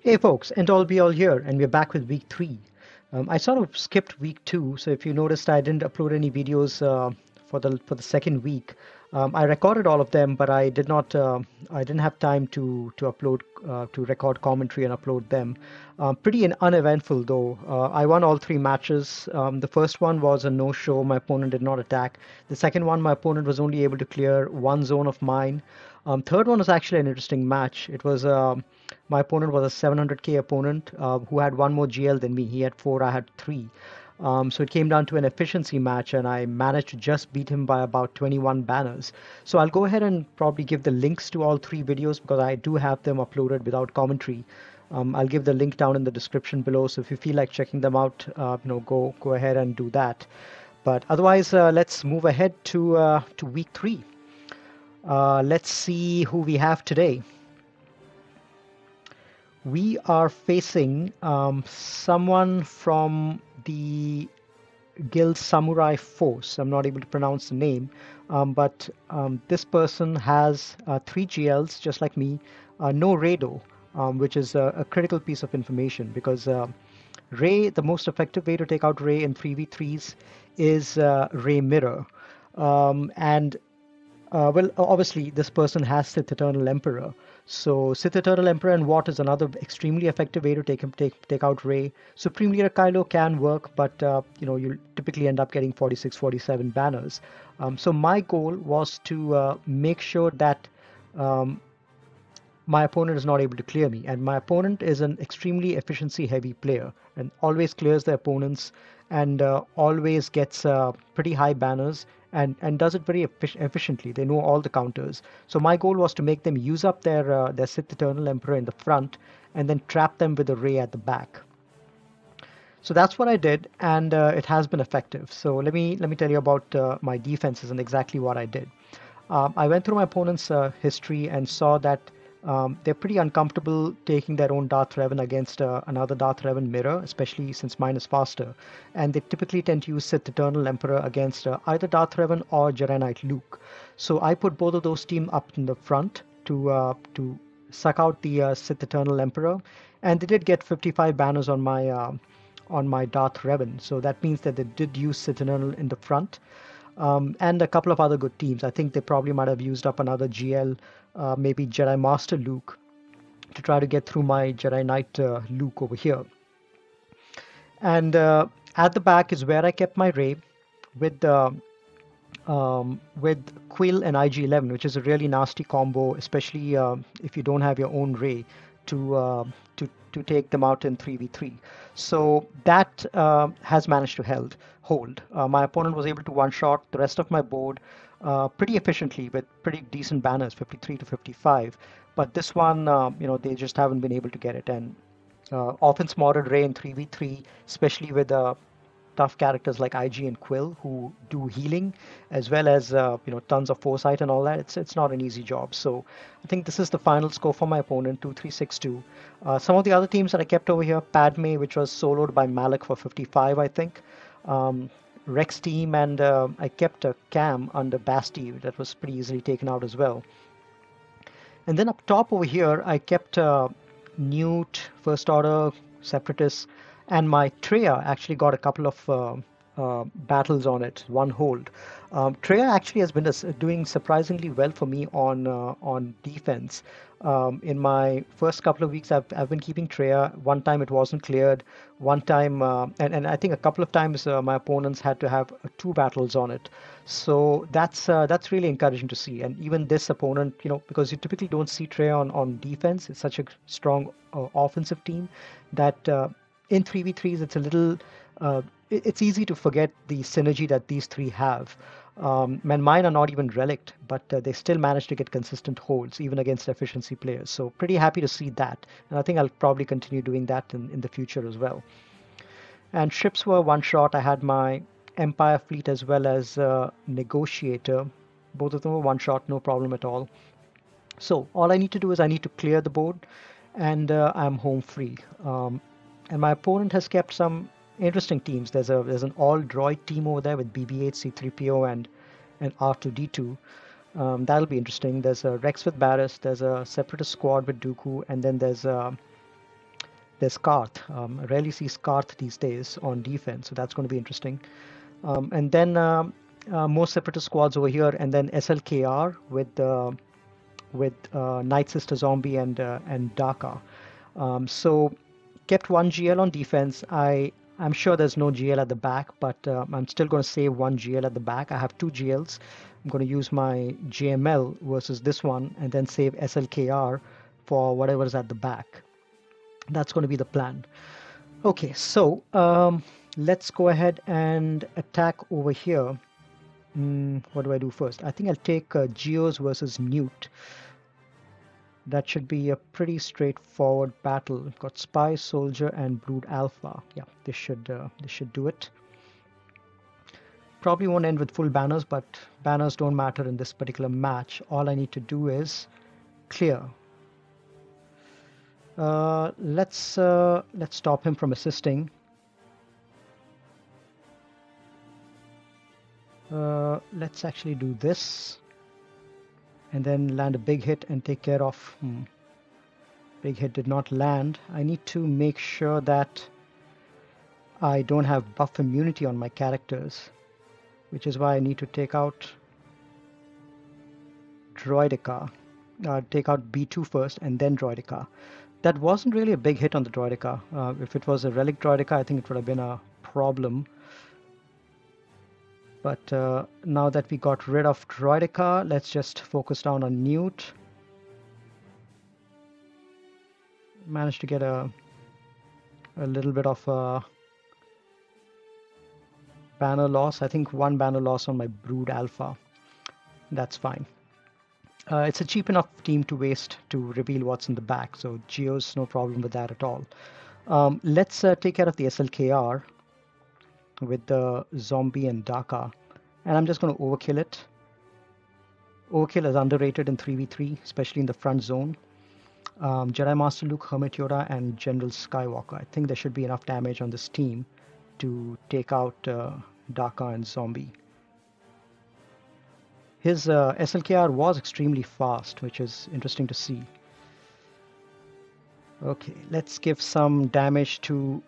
Hey folks, and all be all here, and we're back with week three. I sort of skipped week two, so if you noticed, I didn't upload any videos for the second week. I recorded all of them, but I did not. I didn't have time to upload to record commentary and upload them. Pretty uneventful though. I won all three matches. The first one was a no-show. My opponent did not attack. The second one, my opponent was only able to clear one zone of mine. Third one was actually an interesting match. It was my opponent was a 700k opponent who had one more GL than me. He had four, I had three. So it came down to an efficiency match, and I managed to just beat him by about 21 banners. So I'll go ahead and probably give the links to all three videos because I do have them uploaded without commentary. I'll give the link down in the description below. So if you feel like checking them out, go ahead and do that. But otherwise, let's move ahead to week three. Let's see who we have today. We are facing someone from the guild Samurai Force. I'm not able to pronounce the name, but this person has three GLs, just like me, no Rado, which is a critical piece of information because Ray, the most effective way to take out Ray in 3v3s is Ray Mirror. And well, obviously, this person has Sith Eternal Emperor. So Sith Eternal Emperor and Watt is another extremely effective way to take out Rey. Supreme Leader Kylo can work, but you'll typically end up getting 46, 47 banners. So my goal was to make sure that um, my opponent is not able to clear me. And my opponent is an extremely efficiency heavy player and always clears their opponents and always gets pretty high banners and does it very efficiently. They know all the counters. So my goal was to make them use up their Sith Eternal Emperor in the front and then trap them with a Ray at the back. So that's what I did, and it has been effective. So let me tell you about my defenses and exactly what I did. I went through my opponent's history and saw that they're pretty uncomfortable taking their own Darth Revan against another Darth Revan mirror, especially since mine is faster. And they typically tend to use Sith Eternal Emperor against either Darth Revan or Jedi Knight Luke. So I put both of those teams up in the front to suck out the Sith Eternal Emperor, and they did get 55 banners on my Darth Revan. So that means that they did use Sith Eternal in the front and a couple of other good teams. I think they probably might have used up another GL, maybe Jedi Master Luke, to try to get through my Jedi Knight Luke over here. And at the back is where I kept my Rey with with Quill and IG-11, which is a really nasty combo, especially if you don't have your own Rey to uh, to take them out in 3v3. So that has managed to hold. My opponent was able to one-shot the rest of my board pretty efficiently with pretty decent banners, 53 to 55. But this one, they just haven't been able to get it. And offense modded Rey in 3v3, especially with tough characters like IG and Quill who do healing as well as tons of foresight and all that. It's not an easy job. So I think this is the final score for my opponent, 2362. Some of the other teams that I kept over here, Padme, which was soloed by Malik for 55, I think. Rex team, and I kept a Cam under Basti that was pretty easily taken out as well. And then up top over here, I kept Newt, First Order, Separatists, and my Treya actually got a couple of battles on it, one hold. Treya actually has been doing surprisingly well for me on defense. In my first couple of weeks, I've been keeping Treya. One time it wasn't cleared. One time, and I think a couple of times my opponents had to have two battles on it. So that's really encouraging to see. And even this opponent, because you typically don't see Treya on defense, it's such a strong offensive team that in 3v3s it's a little it's easy to forget the synergy that these three have. And mine are not even relict, but they still manage to get consistent holds even against efficiency players. So pretty happy to see that, and I think I'll probably continue doing that in the future as well. And ships were one shot. I had my Empire fleet as well as Negotiator. Both of them were one shot, no problem at all. So all I need to do is I need to clear the board, and I'm home free. And my opponent has kept some interesting teams. There's an all droid team over there with BB-8, C-3PO, and R2-D2. That'll be interesting. There's a Rex with Barris. There's a Separatist squad with Dooku, and then there's there's Karth. I rarely see Karth these days on defense, so that's going to be interesting. And then more separatist squads over here, and then SLKR with Night Sister Zombie and Daka. So kept one GL on defense. I'm sure there's no GL at the back, but I'm still going to save one GL at the back. I have two GLs. I'm going to use my JML versus this one, and then save SLKR for whatever is at the back. That's going to be the plan. Okay, so let's go ahead and attack over here. What do I do first? I think I'll take Geos versus Newt. That should be a pretty straightforward battle. We've got Spy, Soldier, and Brood Alpha. Yeah, this should do it. Probably won't end with full banners, but banners don't matter in this particular match. All I need to do is clear. Let's stop him from assisting. Let's actually do this, and then land a big hit and take care of. Big hit did not land. I need to make sure that I don't have buff immunity on my characters, which is why I need to take out Droidica. Take out B2 first and then Droidica. That wasn't really a big hit on the Droidica. If it was a Relic Droidica, I think it would have been a problem. But now that we got rid of Droidica, let's just focus down on Newt. Managed to get a little bit of banner loss. I think one banner loss on my Brood Alpha. That's fine. It's a cheap enough team to waste to reveal what's in the back, so Geo's no problem with that at all. Let's take care of the SLKR with the Zombie and Daka, and I'm just going to overkill it. Overkill is underrated in 3v3, especially in the front zone. Jedi Master Luke, Hermit Yoda, and General Skywalker. I think there should be enough damage on this team to take out Daka and Zombie. His SLKR was extremely fast, which is interesting to see. Okay, let's give some damage to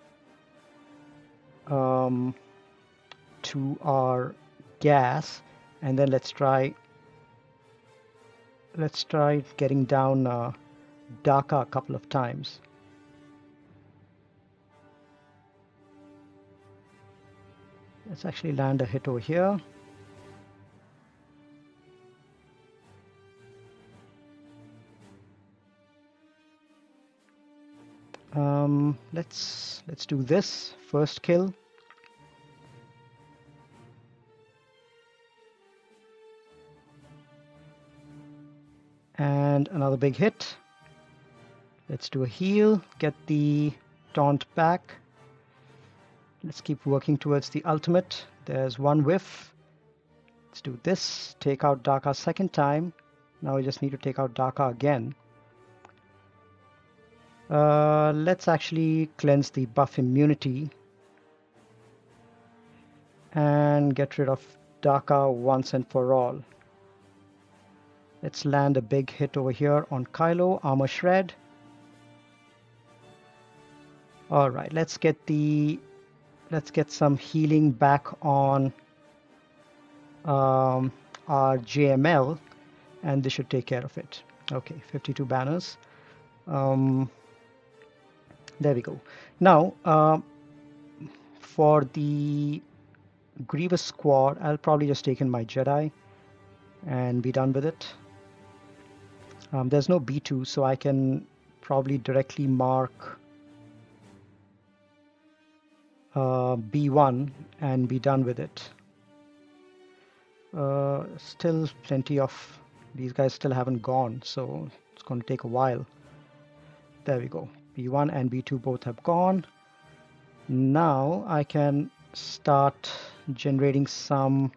our gas, and then let's try getting down Daka a couple of times. Let's actually land a hit over here. Let's do this first kill. And another big hit. Let's do a heal, get the taunt back. Let's keep working towards the ultimate. There's one whiff. Let's do this, take out Daka second time. Now we just need to take out Daka again. Let's actually cleanse the buff immunity and get rid of Daka once and for all. Let's land a big hit over here on Kylo, armor shred. All right, let's get some healing back on our JML, and this should take care of it. Okay, 52 banners. There we go. Now, for the Grievous squad, I'll probably just take in my Jedi and be done with it. There's no B2, so I can probably directly mark B1 and be done with it. Still plenty of these guys still haven't gone, so it's going to take a while. There we go. B1 and B2 both have gone. Now I can start generating some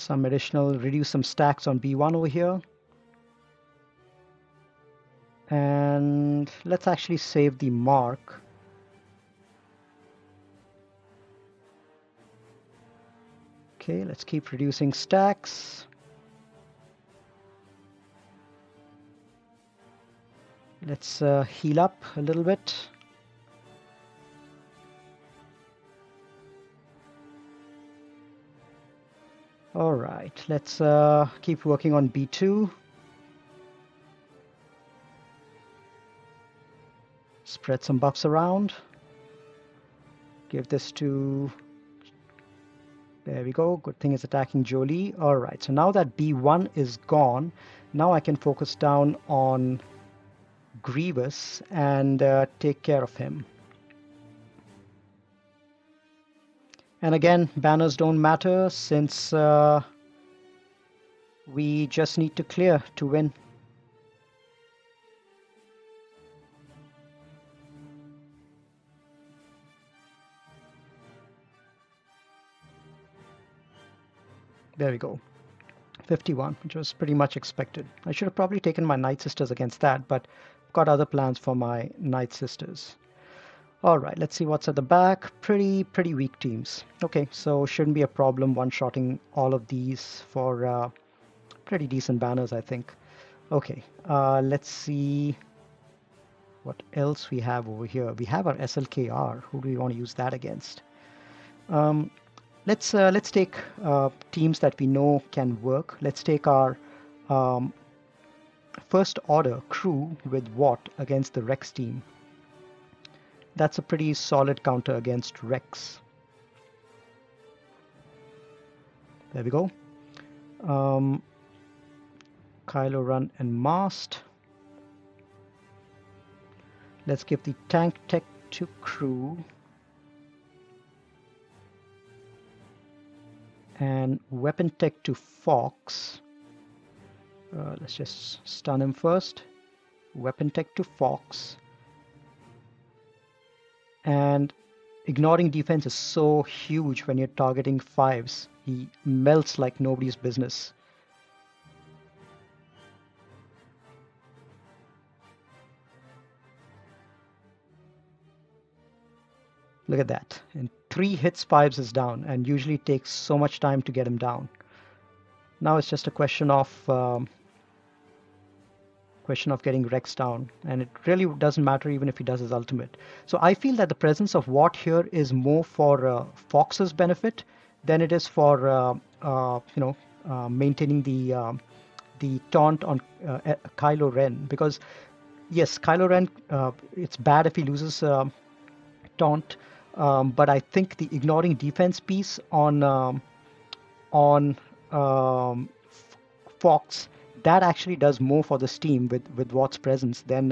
additional, reduce some stacks on B1 over here. And let's actually save the mark. Okay, let's keep reducing stacks. Let's heal up a little bit. All right, let's keep working on B2. Spread some buffs around. Give this to... There we go. Good thing it's attacking Jolie. All right, so now that B1 is gone, now I can focus down on Grievous and take care of him. And again, banners don't matter since we just need to clear to win. There we go. 51, which was pretty much expected. I should have probably taken my Night Sisters against that, but I've got other plans for my Night Sisters. All right, let's see what's at the back. Pretty weak teams. Okay, so shouldn't be a problem one-shotting all of these for pretty decent banners, I think. Okay, let's see what else we have over here. We have our SLKR. Who do we want to use that against? Let's take teams that we know can work. Let's take our first order crew with Watt against the Rex team. That's a pretty solid counter against Rex. There we go. Kylo Ren and Mast. Let's give the tank tech to crew. And weapon tech to Fox. Let's just stun him first. Weapon tech to Fox. And ignoring defense is so huge when you're targeting 5s. He melts like nobody's business. Look at that. In 3 hits, 5s is down, and usually takes so much time to get him down. Now it's just a question of getting Rex down, and it really doesn't matter even if he does his ultimate. So I feel that the presence of Watt here is more for Fox's benefit than it is for maintaining the taunt on Kylo Ren, because yes, Kylo Ren, it's bad if he loses taunt, but I think the ignoring defense piece on Fox, that actually does more for this team with Watt's presence than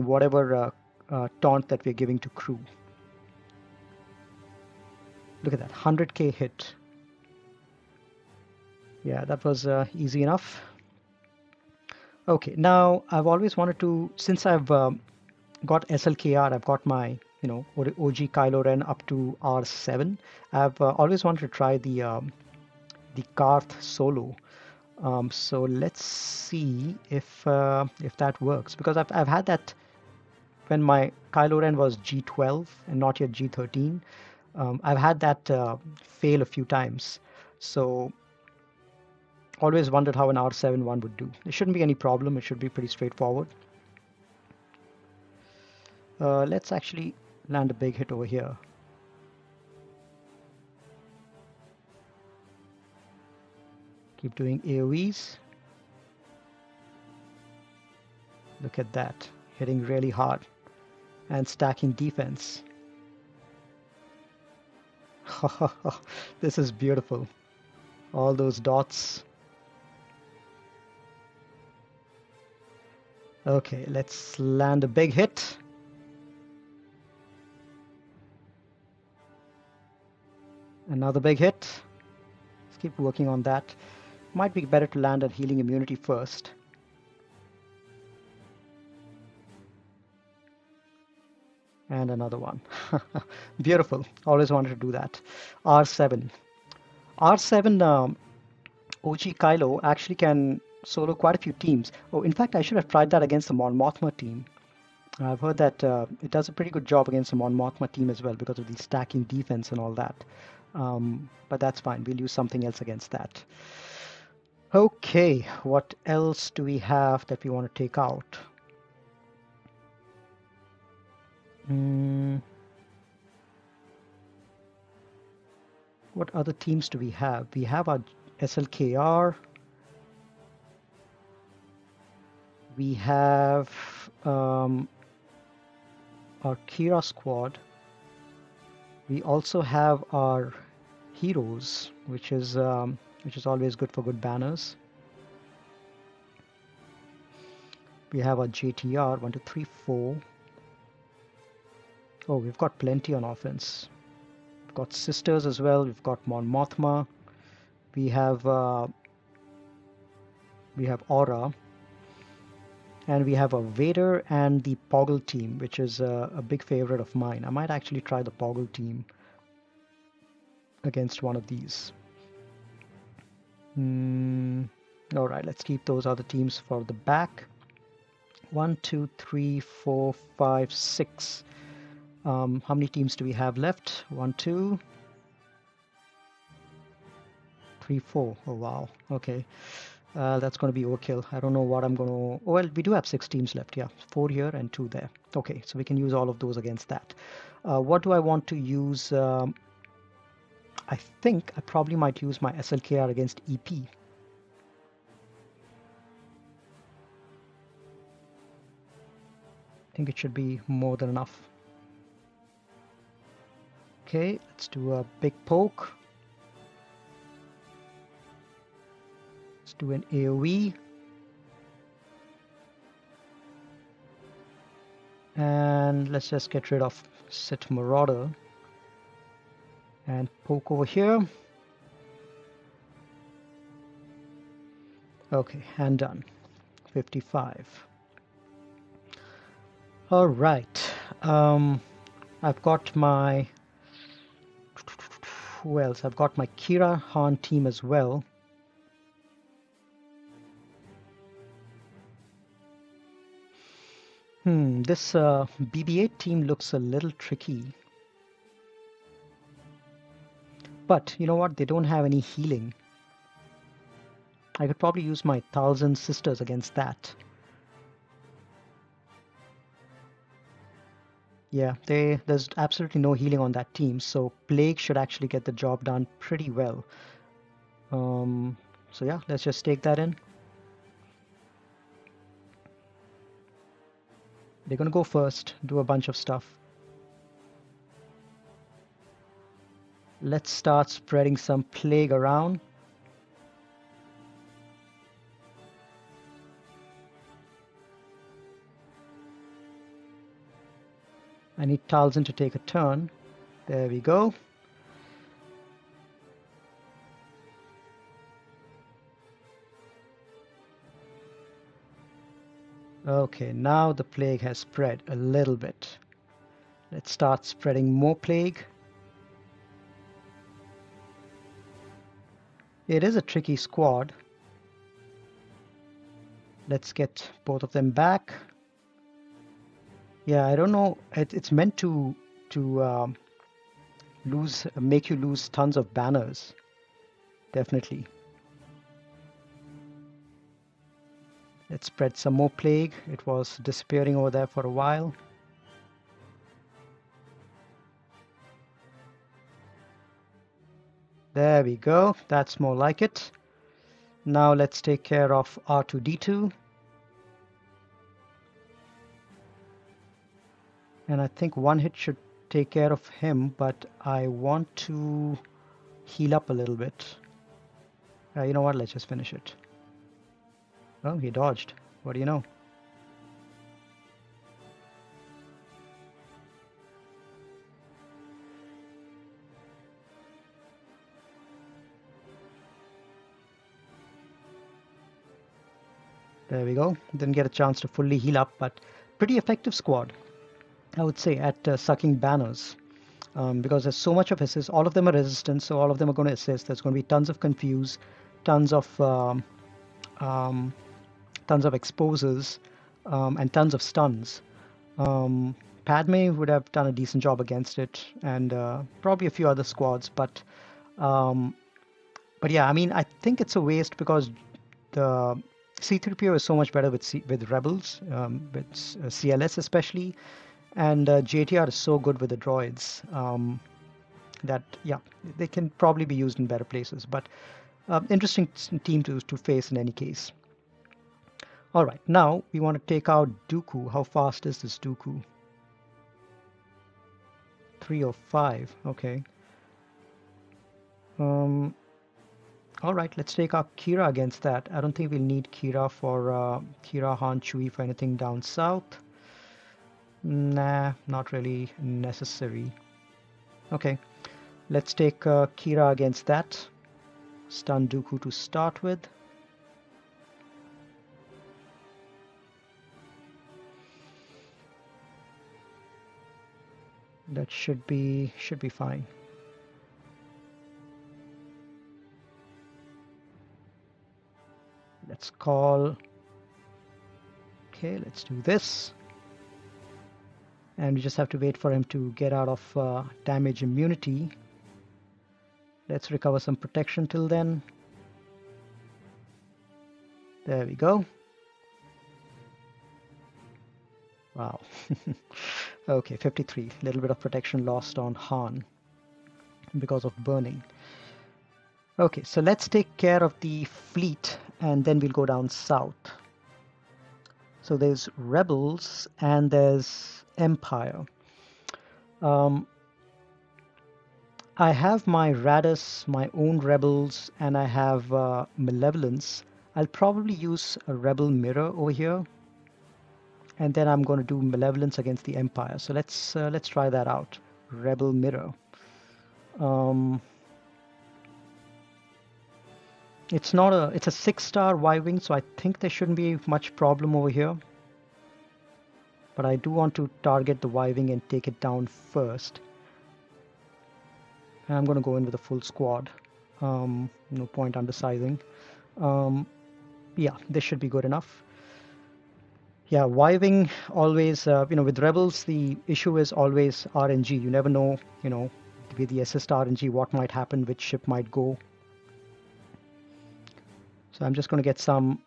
whatever taunt that we're giving to crew. Look at that, 100k hit. Yeah, that was easy enough. Okay, now I've always wanted to, since I've got SLKR, I've got my OG Kylo Ren up to R7. I've always wanted to try the Karth solo. So let's see if that works, because I've had that when my Kylo Ren was G12 and not yet G13. I've had that fail a few times. So always wondered how an R7 one would do. There shouldn't be any problem. It should be pretty straightforward. Let's actually land a big hit over here. Keep doing AoEs. Look at that, hitting really hard and stacking defense. This is beautiful. All those dots. Okay, let's land a big hit. Another big hit. Let's keep working on that. Might be better to land at healing immunity first. And another one. Beautiful. Always wanted to do that. R7. R7 OG Kylo actually can solo quite a few teams. Oh, in fact, I should have tried that against the Mon Mothma team. I've heard that it does a pretty good job against the Mon Mothma team as well because of the stacking defense and all that. But that's fine. We'll use something else against that. Okay, what else do we have that we want to take out? What other teams do we have? We have our SLKR. We have our Kira squad. We also have our heroes, which is always good for good banners. We have our JTR 1, 2, 3, 4. Oh, we've got plenty on offense. We've got sisters as well. We've got Mon Mothma. We have Aura, and we have a Vader and the Poggle team, which is a big favorite of mine. I might actually try the Poggle team against one of these. All right, let's keep those other teams for the back. 1, 2, 3, 4, 5, 6. How many teams do we have left? 1, 2, 3, 4. Oh wow. Okay. That's going to be overkill. I don't know what I'm going to... Oh, well, we do have 6 teams left. Yeah, 4 here and 2 there. Okay, so we can use all of those against that. What do I want to use? I think I probably might use my SLKR against EP. I think it should be more than enough. Okay, let's do a big poke. Let's do an AoE. And let's just get rid of Sit Marauder. And poke over here. Okay, and done. 55. All right. I've got my... Who else? I've got my Kira Han team as well. This BB-8 team looks a little tricky. But you know what? They don't have any healing. I could probably use my 1,000 sisters against that. Yeah, there's absolutely no healing on that team, so Plague should actually get the job done pretty well. So yeah, let's just take that in. They're gonna go first, do a bunch of stuff. Let's start spreading some Plague around. I need Talzin to take a turn. There we go. Okay, now the Plague has spread a little bit. Let's start spreading more Plague. It is a tricky squad. Let's get both of them back. Yeah, I don't know. It's meant to make you lose tons of banners. Definitely. Let's spread some more Plague. It was disappearing over there for a while. There we go. That's more like it. Now let's take care of R2-D2. And I think one hit should take care of him, but I want to heal up a little bit. You know what? Let's just finish it. Oh, he dodged. What do you know? There we go. Didn't get a chance to fully heal up, but pretty effective squad, I would say, at sucking banners. Because there's so much of assist. All of them are resistant, so all of them are going to assist. There's going to be tons of confuse, tons of exposures, and tons of stuns. Padme would have done a decent job against it, and probably a few other squads. But yeah, I mean, I think it's a waste because the C3PO is so much better with rebels, with CLS especially, and JTR is so good with the droids that yeah, they can probably be used in better places. But interesting team to face in any case. All right, now we want to take out Dooku. How fast is this Dooku? 305. Okay. Um, all right, let's take out Kira against that. I don't think we'll need Kira for Kira, Han, Chewie for anything down south. Nah, not really necessary. Okay, let's take Kira against that. Stun Dooku to start with. That should be fine. Let's call. Okay, let's do this. And we just have to wait for him to get out of damage immunity. Let's recover some protection till then. There we go. Wow. Okay, 53. A little bit of protection lost on Han because of burning. Okay, so let's take care of the fleet and then we'll go down south. So there's rebels and there's Empire. I have my Radis, my own rebels, and I have Malevolence. I'll probably use a rebel mirror over here, and then I'm going to do Malevolence against the Empire. So let's try that out. Rebel mirror. It's a 6-star Y-wing, so I think there shouldn't be much problem over here. But I do want to target the Y-wing and take it down first. And I'm going to go in with a full squad. No point undersizing. Yeah, this should be good enough. Yeah, Y-wing always, with rebels, the issue is always RNG. You never know, with the assist RNG, what might happen, which ship might go. So I'm just going to get some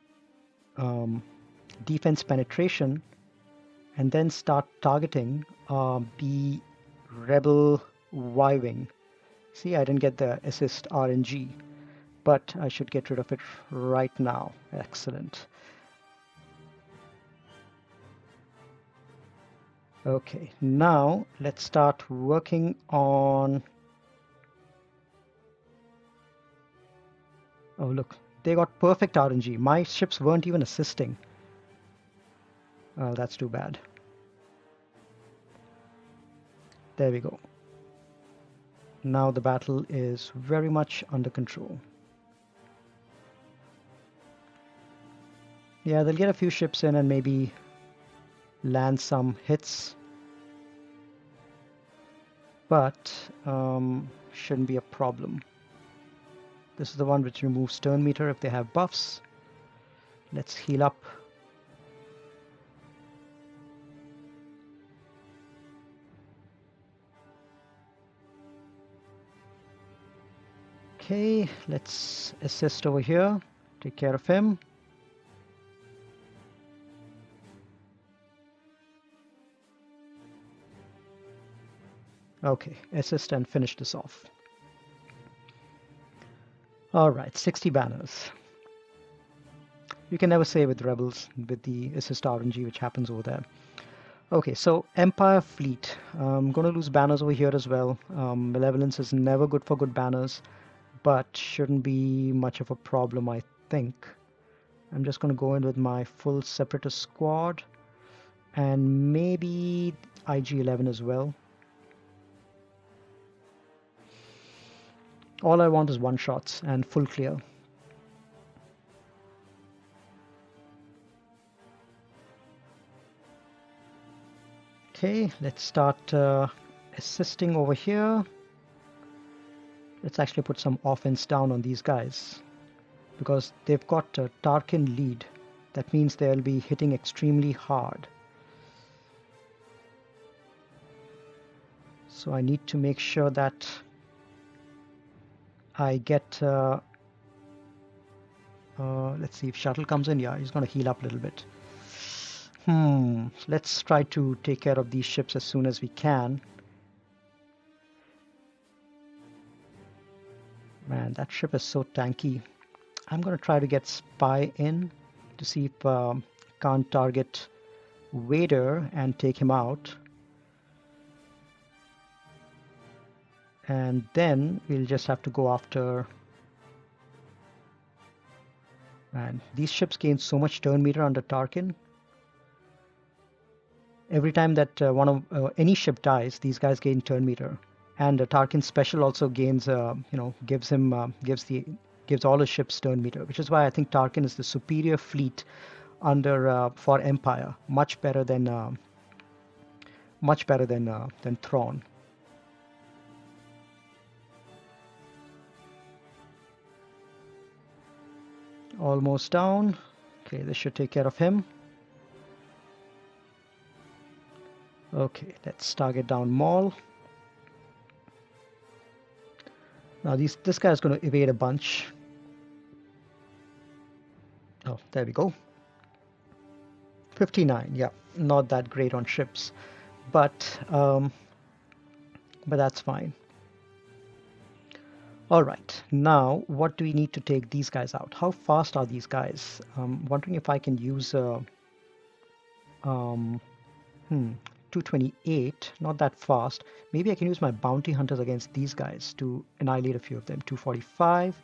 defense penetration and then start targeting the rebel Y-wing. See, I didn't get the assist RNG, but I should get rid of it right now. Excellent. Okay, now let's start working on... Oh, look, they got perfect RNG. My ships weren't even assisting. Oh, that's too bad. There we go. Now the battle is very much under control. Yeah, they'll get a few ships in and maybe land some hits. But shouldn't be a problem. This is the one which removes turn meter if they have buffs. Let's heal up. Okay, let's assist over here. Take care of him. Okay, assist and finish this off. All right, 60 banners. You can never say with rebels with the assist RNG which happens over there. Okay, so Empire fleet. I'm going to lose banners over here as well. Malevolence is never good for good banners, but shouldn't be much of a problem, I think. I'm just going to go in with my full Separatist squad and maybe IG-11 as well. All I want is one-shots and full clear. Okay, let's start assisting over here. Let's actually put some offense down on these guys because they've got a Tarkin lead. That means they'll be hitting extremely hard. So I need to make sure that I get Let's see if shuttle comes in. Yeah, he's going to heal up a little bit. Let's try to take care of these ships as soon as we can. Man, that ship is so tanky. I'm going to try to get spy in to see if can't target Vader and take him out. And then we'll just have to go after. And these ships gain so much turn meter under Tarkin. Every time that any ship dies, these guys gain turn meter. And Tarkin's special also gains, gives him gives all his ships turn meter, which is why I think Tarkin is the superior fleet under for Empire, much better than Thrawn. Almost down. Okay, this should take care of him. Okay, let's target down Maul. Now this guy is going to evade a bunch. Oh, there we go. 59, yeah, not that great on ships, but that's fine. All right, now what do we need to take these guys out? How fast are these guys? I'm wondering if I can use 228, not that fast. Maybe I can use my bounty hunters against these guys to annihilate a few of them. 245.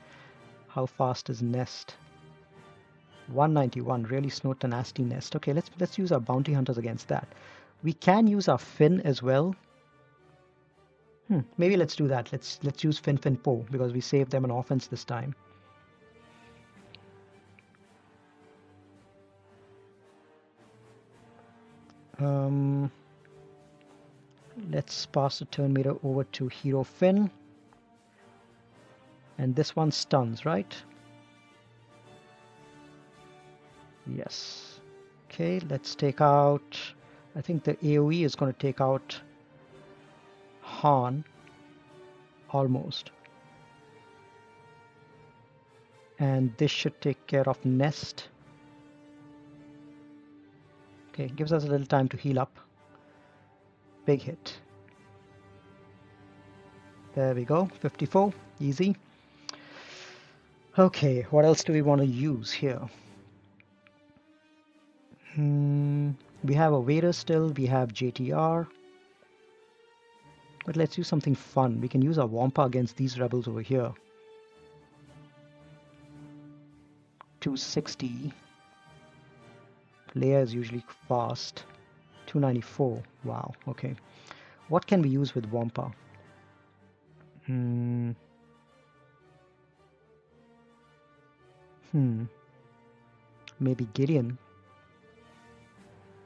How fast is Nest? 191, really slow, tenacity Nest. Okay, let's use our bounty hunters against that. We can use our Finn as well. Maybe let's do that. Let's use Finn Poe because we saved them an offense this time. Let's pass the turn meter over to Hero Finn. And this one stuns, right? Yes. Okay, let's take out. I think the AoE is going to take out Han almost. And this should take care of Nest. Okay, gives us a little time to heal up. Big hit. There we go, 54, easy. Okay, what else do we want to use here? We have a Vader still, we have JTR. But let's use something fun. We can use our Wampa against these rebels over here. 260. Leia is usually fast. 294. Wow, okay. What can we use with Wampa? Maybe Gideon.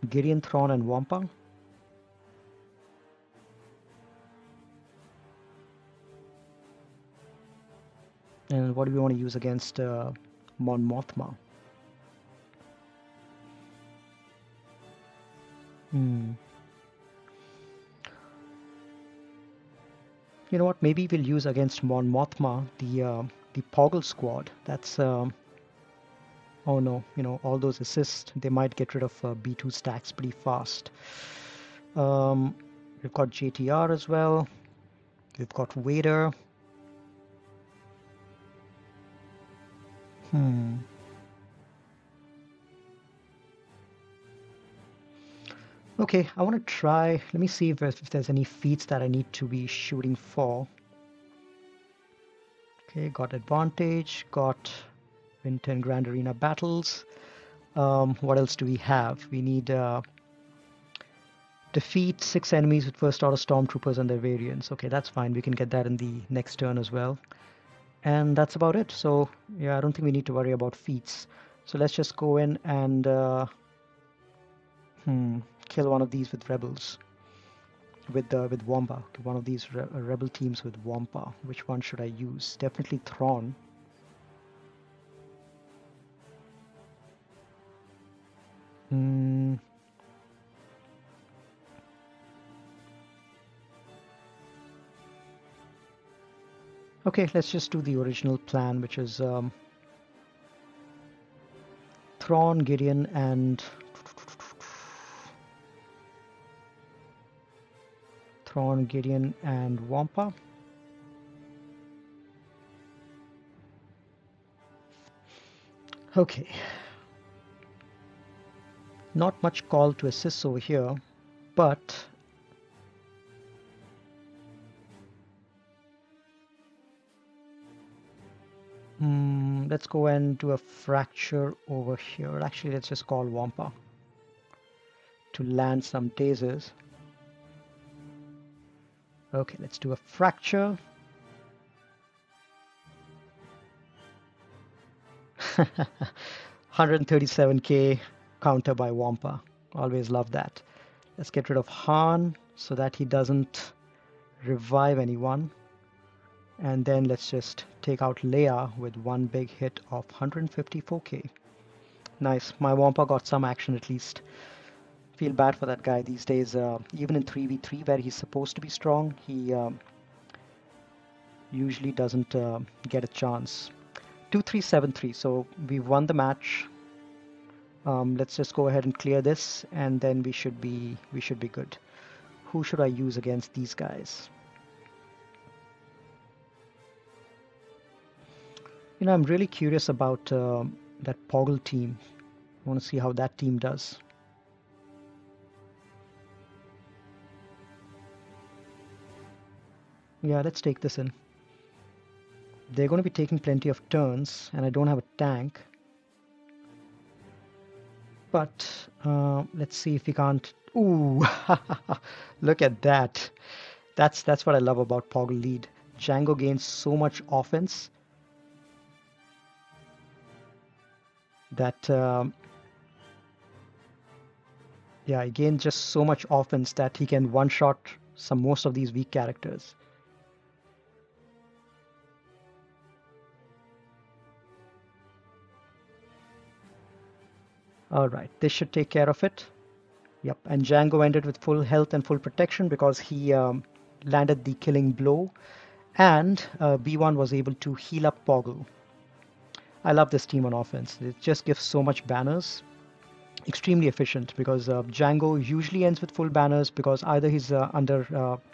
Gideon, Thrawn, and Wampa. And what do we want to use against Mon Mothma? You know what? Maybe we'll use against Mon Mothma the Poggle squad. That's oh no, all those assists, they might get rid of B2 stacks pretty fast. We've got JTR as well. We've got Vader. Okay, I want to try. Let me see if there's any feats that I need to be shooting for. Okay, got advantage, got win 10 Grand Arena battles. What else do we have? We need defeat 6 enemies with first order stormtroopers and their variants. Okay, that's fine. We can get that in the next turn as well. And that's about it. So yeah, I don't think we need to worry about feats. So let's just go in and kill one of these with rebels. With Wampa. One of these rebel teams with Wampa. Which one should I use? Definitely Thrawn. Okay, let's just do the original plan, which is Thrawn, Gideon, and Wampa. Okay, not much call to assist over here, but let's go and do a fracture over here. Actually, let's just call Wampa to land some tasers. Okay, let's do a fracture. 137k counter by Wampa. Always love that. Let's get rid of Han so that he doesn't revive anyone. And then let's just take out Leia with one big hit of 154k. Nice. My Wampa got some action at least. Feel bad for that guy these days. Even in 3v3 where he's supposed to be strong, he usually doesn't get a chance. 2-3-7-3. So we've won the match. Let's just go ahead and clear this, and then we should be good. Who should I use against these guys? You know, I'm really curious about that Poggle team. I want to see how that team does. Yeah, let's take this in. They're going to be taking plenty of turns, and I don't have a tank. But let's see if we can't. Ooh, look at that. That's what I love about Poggle lead. Django gains so much offense that yeah, he gains just so much offense that he can one-shot most of these weak characters. All right, this should take care of it. Yep, and Django ended with full health and full protection because he landed the killing blow, and B1 was able to heal up Poggle. I love this team on offense. It just gives so much banners. Extremely efficient because Django usually ends with full banners because either he's under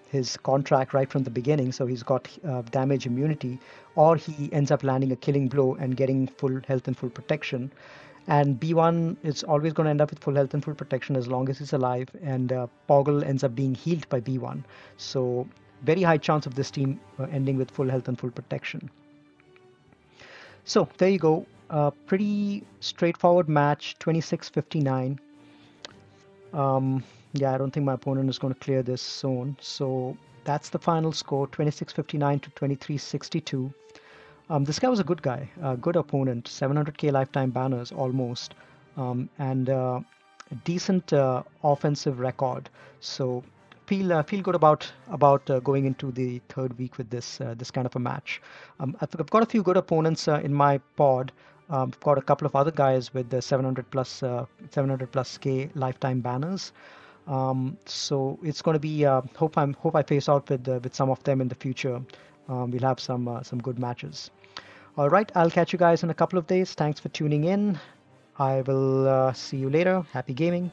his contract right from the beginning, so he's got damage immunity, or he ends up landing a killing blow and getting full health and full protection. And B1 is always going to end up with full health and full protection as long as he's alive, and Poggle ends up being healed by B1. So very high chance of this team ending with full health and full protection. So there you go. Pretty straightforward match, 26-59. Yeah, I don't think my opponent is going to clear this zone. So that's the final score, 26-59 to 23-62. This guy was a good guy, a good opponent, 700k lifetime banners almost, and a decent offensive record. So feel good about going into the third week with this kind of a match. I've got a few good opponents in my pod. I've got a couple of other guys with the 700 plus k lifetime banners. So it's going to be hope I face out with some of them in the future. We'll have some good matches. All right, I'll catch you guys in a couple of days. Thanks for tuning in. I will see you later. Happy gaming.